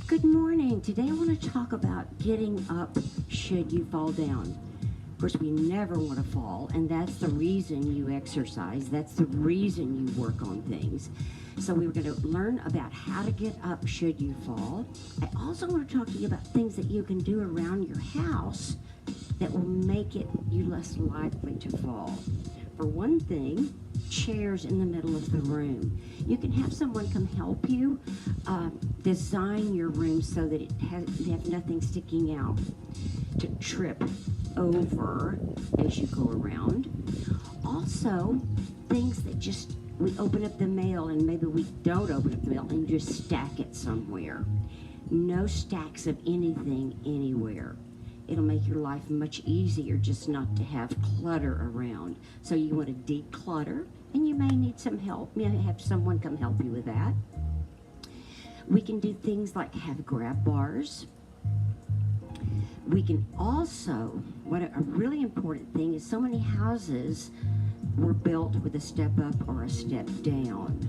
Good morning. Today I want to talk about getting up should you fall down. Of course, we never want to fall, and that's the reason you exercise. That's the reason you work on things. So we're going to learn about how to get up should you fall. I also want to talk to you about things that you can do around your house that will make it you less likely to fall. For one thing, chairs in the middle of the room. You can have someone come help you design your room so that you have nothing sticking out to trip over as you go around. Also, things that just, we open up the mail and maybe we don't open up the mail and just stack it somewhere. No stacks of anything anywhere. It'll make your life much easier just not to have clutter around. So you want to declutter, and you may need some help. You may have someone come help you with that. We can do things like have grab bars. We can also, what a really important thing is so many houses were built with a step up or a step down.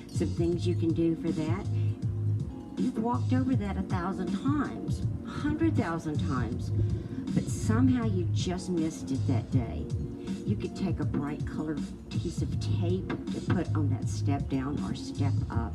Some things you can do for that. You've walked over that 1,000 times, 100,000 times, but somehow you just missed it that day. You could take a bright colored piece of tape to put on that step down or step up.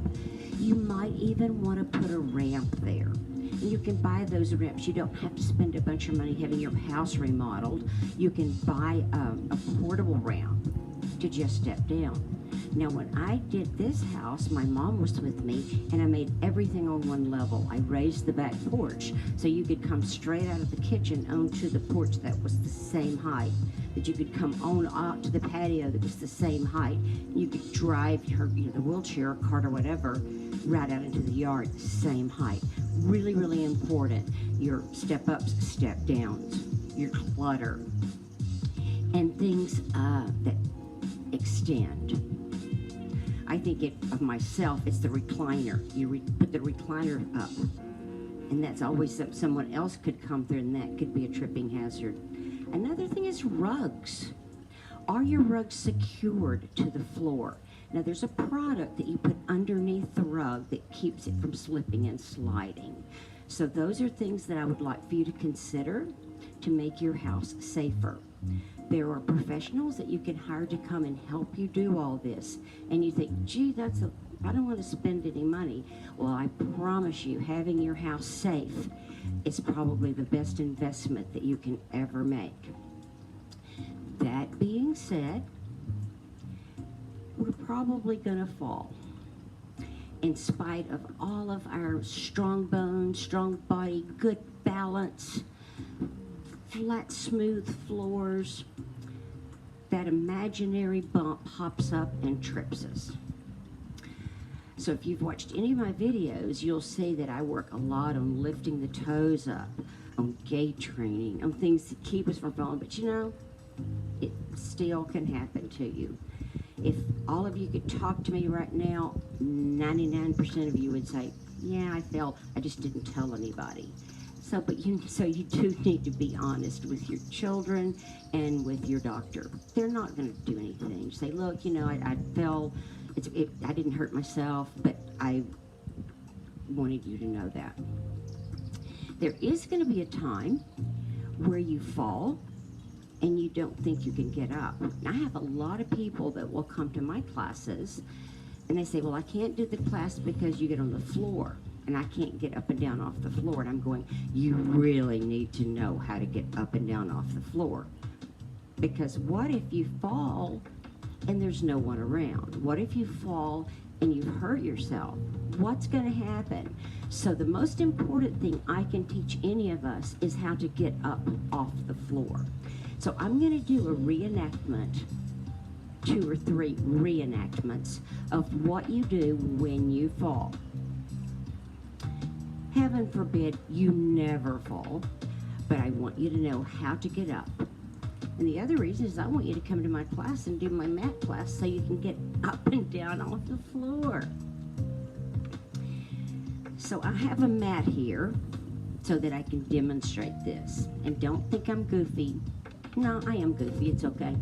You might even want to put a ramp there. And you can buy those ramps. You don't have to spend a bunch of money having your house remodeled. You can buy a portable ramp to just step down. Now, when I did this house, my mom was with me, and I made everything on one level. I raised the back porch, so you could come straight out of the kitchen onto the porch that was the same height. That you could come on out to the patio that was the same height. You could drive the wheelchair, cart, or whatever, right out into the yard, the same height. Really, really important. Your step-ups, step-downs, your clutter, and things that extend. I think of myself, it's the recliner. You put the recliner up, and that's always someone else could come through, and that could be a tripping hazard. Another thing is rugs. Are your rugs secured to the floor? Now, there's a product that you put underneath the rug that keeps it from slipping and sliding. So those are things that I would like for you to consider to make your house safer. There are professionals that you can hire to come and help you do all this. And you think, gee, I don't want to spend any money. Well, I promise you, having your house safe is probably the best investment that you can ever make. That being said, we're probably going to fall. In spite of all of our strong bones, strong body, good balance, flat, smooth floors, that imaginary bump pops up and trips us. So if you've watched any of my videos, you'll see that I work a lot on lifting the toes up, on gait training, on things that keep us from falling. But you know, it still can happen to you. If all of you could talk to me right now, 99% of you would say, yeah, I fell, I just didn't tell anybody. So you do need to be honest with your children and with your doctor. They're not going to do anything. Say, look, I fell, I didn't hurt myself, but I wanted you to know that. There is going to be a time where you fall and you don't think you can get up. I have a lot of people that will come to my classes and they say, well, I can't do the class because you get on the floor and I can't get up and down off the floor. And I'm going, you really need to know how to get up and down off the floor. Because what if you fall and there's no one around? What if you fall and you hurt yourself? What's going to happen? So the most important thing I can teach any of us is how to get up off the floor. So I'm going to do a reenactment, 2 or 3 reenactments of what you do when you fall. Heaven forbid you never fall, but I want you to know how to get up. And the other reason is I want you to come to my class and do my mat class so you can get up and down off the floor. So I have a mat here so that I can demonstrate this. And don't think I'm goofy. No, I am goofy. It's okay.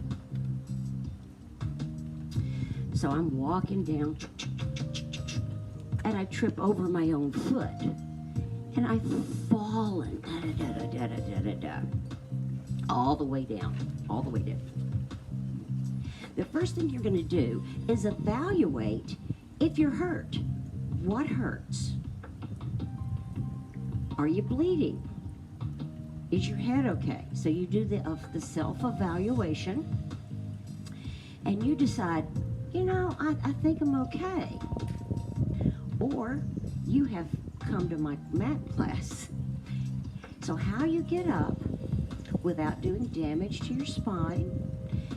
So I'm walking down, and I trip over my own foot, and I've fallen, all the way down, all the way down. The first thing you're going to do is evaluate if you're hurt. What hurts? Are you bleeding? Is your head okay? So you do the self-evaluation, and you decide, I think I'm okay. Or you have come to my mat class. So how you get up without doing damage to your spine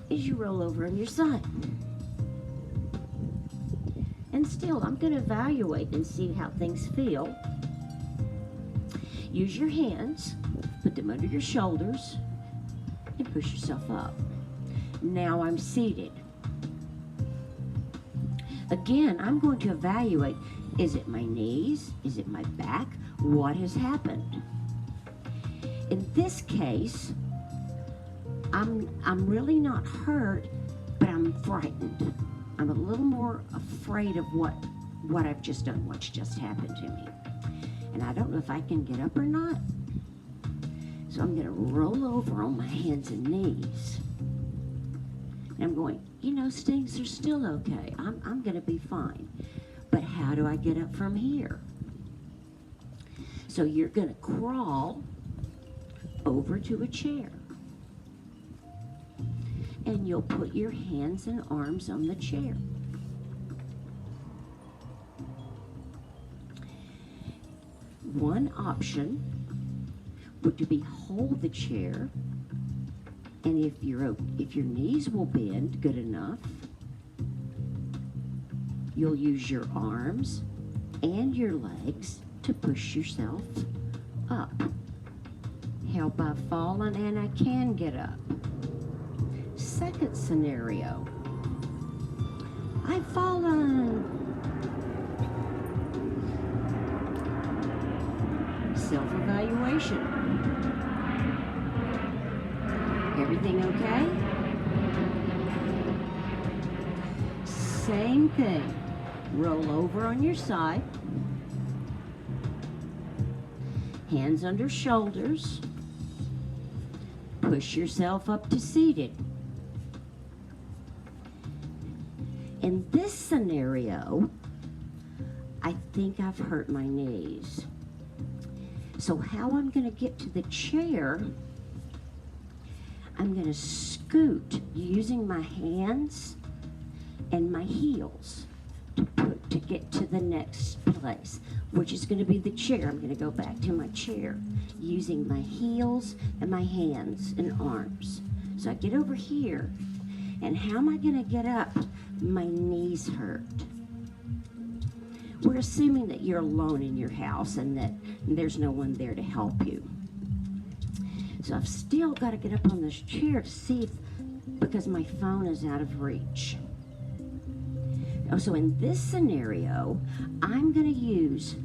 is you roll over on your side. And still, I'm going to evaluate and see how things feel. Use your hands, put them under your shoulders, and push yourself up. Now I'm seated. Again, I'm going to evaluate, is it my knees? Is it my back? What has happened? In this case, I'm really not hurt, but I'm frightened. I'm a little more afraid of what I've just done, what's just happened to me. And I don't know if I can get up or not. So I'm going to roll over on my hands and knees. And I'm going, things are still okay. I'm going to be fine. But how do I get up from here? So you're going to crawl over to a chair. And you'll put your hands and arms on the chair. One option would to be hold the chair, and if your knees will bend good enough, you'll use your arms and your legs to push yourself up. Help, I've fallen and I can get up. Second scenario, I've fallen. Self-evaluation. Everything okay? Same thing. Roll over on your side. Hands under shoulders. Push yourself up to seated. In this scenario, I think I've hurt my knees. So how I'm going to get to the chair, I'm going to scoot using my hands and my heels to get to the next place, which is going to be the chair. I'm going to go back to my chair using my heels and my hands and arms. So I get over here, and how am I going to get up? My knees hurt. We're assuming that you're alone in your house and that there's no one there to help you. So I've still got to get up on this chair to see if, because my phone is out of reach. So in this scenario, I'm going to use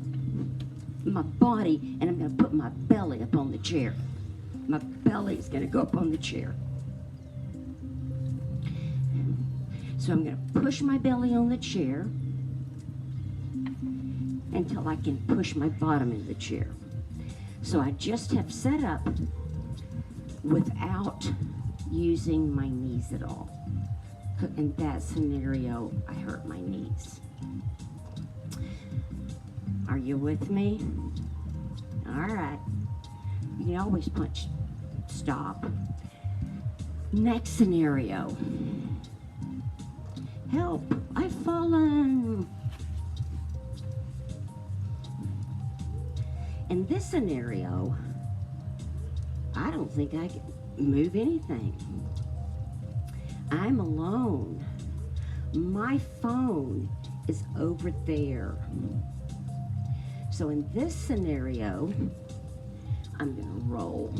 my body and I'm going to put my belly up on the chair. My belly is going to go up on the chair. So I'm going to push my belly on the chair until I can push my bottom in the chair. So I just have set up without using my knees at all. In that scenario, I hurt my knees. Are you with me? All right. You can always punch stop. Next scenario. Help, I've fallen. In this scenario, I don't think I can move anything. I'm alone. My phone is over there. So in this scenario, I'm going to roll.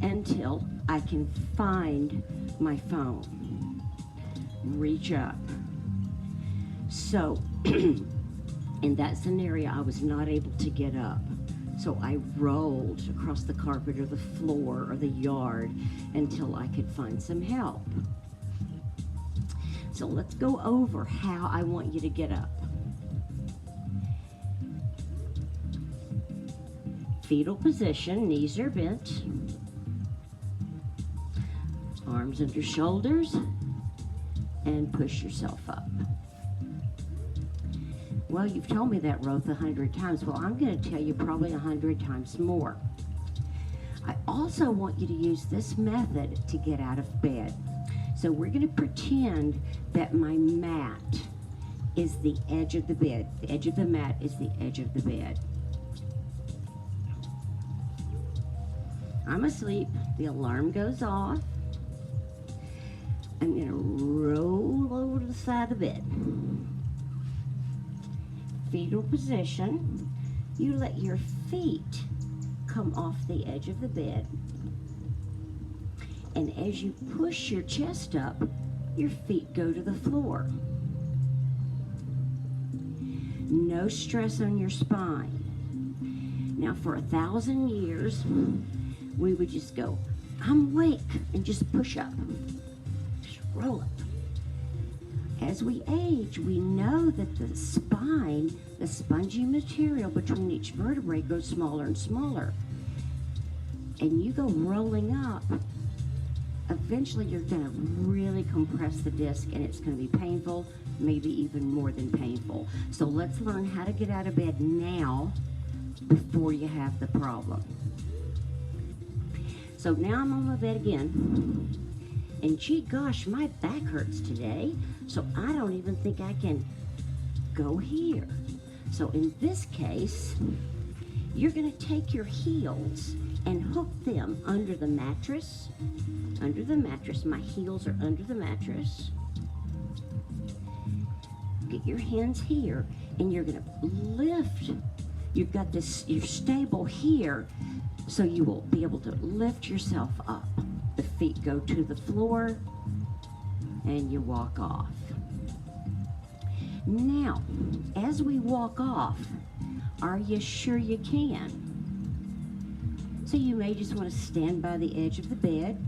Until I can find my phone. Reach up. So in that scenario, I was not able to get up. So I rolled across the carpet or the floor or the yard until I could find some help. So let's go over how I want you to get up. Fetal position, knees are bent. Arms under shoulders, and push yourself up. Well, you've told me that, Rotha, 100 times. Well, I'm going to tell you probably 100 times more. I also want you to use this method to get out of bed. So we're going to pretend that my mat is the edge of the bed. The edge of the mat is the edge of the bed. I'm asleep. The alarm goes off. I'm going to roll over to the side of the bed. Fetal position. You let your feet come off the edge of the bed. And as you push your chest up, your feet go to the floor. No stress on your spine. Now, for 1,000 years, we would just go, I'm awake, and just push up. Just roll up. As we age, we know that the spine, the spongy material between each vertebrae, goes smaller and smaller. And you go rolling up, eventually you're going to really compress the disc, and it's going to be painful, maybe even more than painful. So let's learn how to get out of bed now before you have the problem. So now I'm on my bed again, and gee gosh, my back hurts today, so I don't even think I can go here. So in this case, you're going to take your heels and hook them under the mattress. Under the mattress. My heels are under the mattress. Get your hands here, and you're going to lift. You've got this, you're stable here, so you will be able to lift yourself up. The feet go to the floor, and you walk off. Now, as we walk off, are you sure you can? So you may just want to stand by the edge of the bed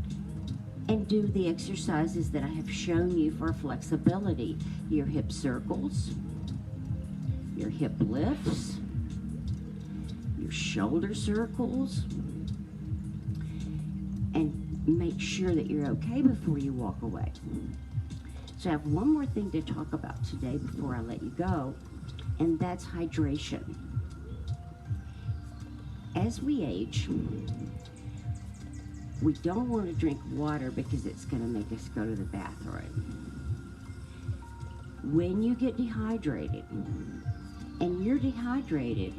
and do the exercises that I have shown you for flexibility. Your hip circles, your hip lifts, your shoulder circles, and make sure that you're okay before you walk away. So I have one more thing to talk about today before I let you go, and that's hydration. As we age, we don't want to drink water because it's going to make us go to the bathroom. When you get dehydrated, and you're dehydrated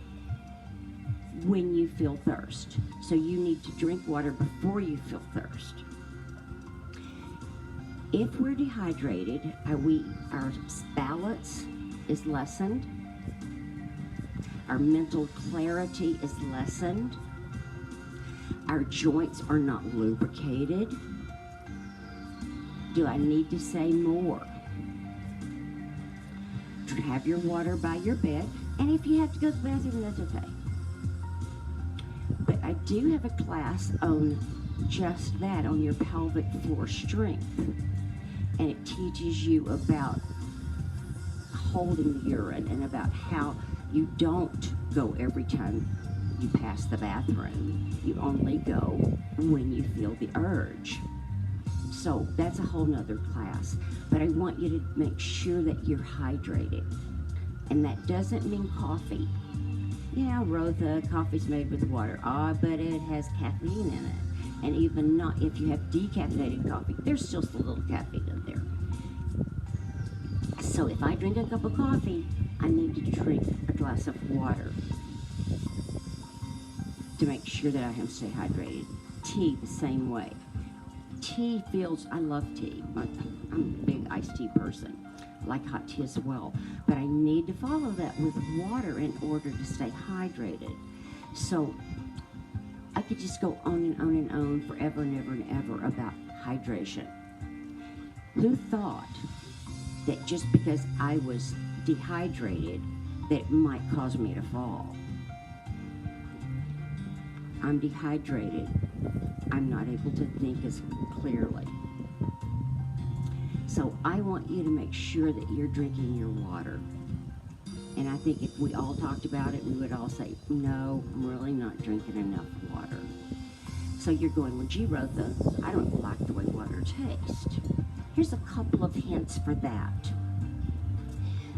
when you feel thirst, so you need to drink water before you feel thirst. If we're dehydrated, our balance is lessened, our mental clarity is lessened, our joints are not lubricated. Do I need to say more? Have your water by your bed, and if you have to go to the bathroom, that's okay. But I do have a class on just that, on your pelvic floor strength, and it teaches you about holding the urine and about how you don't go every time you pass the bathroom. You only go when you feel the urge. So that's a whole nother class. But I want you to make sure that you're hydrated. And that doesn't mean coffee. Yeah, Rotha, coffee's made with water. But it has caffeine in it. And even not, if you have decaffeinated coffee, there's still a little caffeine in there. So if I drink a cup of coffee, I need to drink a glass of water to make sure that I can stay hydrated. Tea, the same way. Tea feels, I love tea. I'm a big iced tea person. I like hot tea as well. But I need to follow that with water in order to stay hydrated. So I could just go on and on and on forever and ever and ever about hydration. Who thought that just because I was dehydrated, that it might cause me to fall? I'm dehydrated. I'm not able to think as clearly. So I want you to make sure that you're drinking your water. And I think if we all talked about it, we would all say, no, I'm really not drinking enough water. So you're going, well, gee, Rotha, I don't like the way water tastes. Here's a couple of hints for that.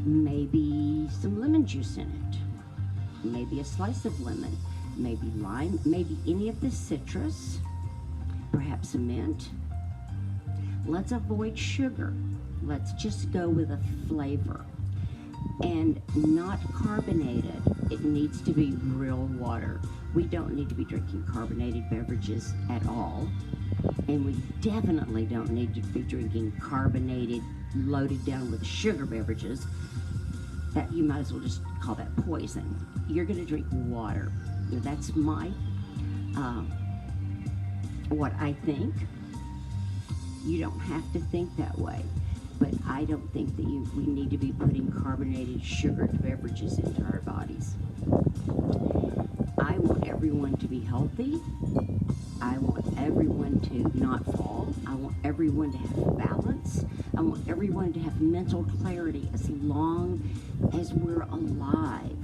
Maybe some lemon juice in it. Maybe a slice of lemon. Maybe lime. Maybe any of the citrus. Perhaps a mint. Let's avoid sugar. Let's just go with a flavor. And not carbonated. It needs to be real water. We don't need to be drinking carbonated beverages at all. And we definitely don't need to be drinking carbonated, loaded down with sugar beverages. That you might as well just call that poison. You're going to drink water. That's my, what I think. You don't have to think that way. But I don't think that we need to be putting carbonated sugared beverages into our bodies. I want everyone to be healthy. I want everyone to not fall. I want everyone to have balance. I want everyone to have mental clarity as long as we're alive.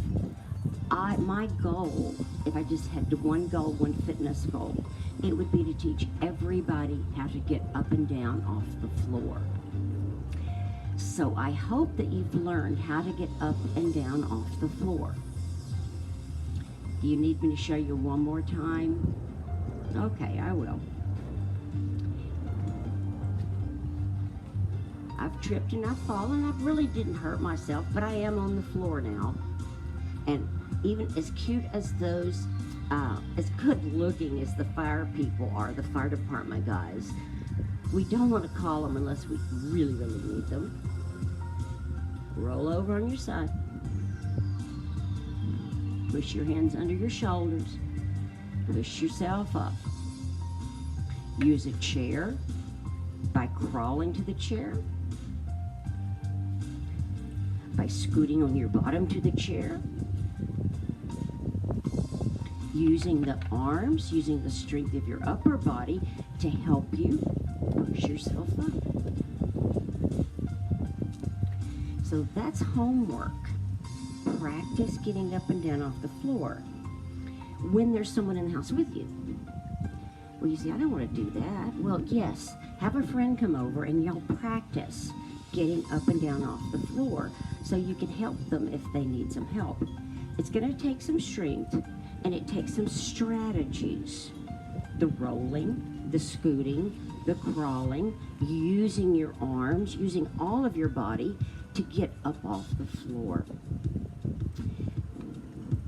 My goal, if I just had one goal, one fitness goal, it would be to teach everybody how to get up and down off the floor. So I hope that you've learned how to get up and down off the floor. Do you need me to show you one more time? Okay, I will. I've tripped and I've fallen. I really didn't hurt myself, but I am on the floor now. And even as cute as those, as good looking as the fire people are, the fire department guys, we don't want to call them unless we really, really need them. Roll over on your side. Push your hands under your shoulders. Push yourself up. Use a chair by crawling to the chair, by scooting on your bottom to the chair, using the arms, using the strength of your upper body to help you push yourself up. So that's homework. Practice getting up and down off the floor when there's someone in the house with you. Well, you say, I don't want to do that. Well, yes, have a friend come over and y'all practice getting up and down off the floor so you can help them if they need some help. It's going to take some strength and it takes some strategies. The rolling, the scooting, the crawling, using your arms, using all of your body to get up off the floor.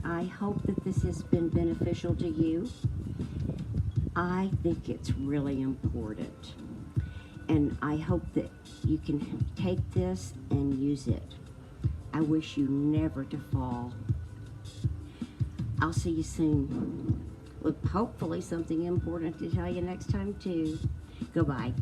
I hope that this has been beneficial to you. I think it's really important. And I hope that you can take this and use it. I wish you never to fall. I'll see you soon with hopefully something important to tell you next time too. Goodbye.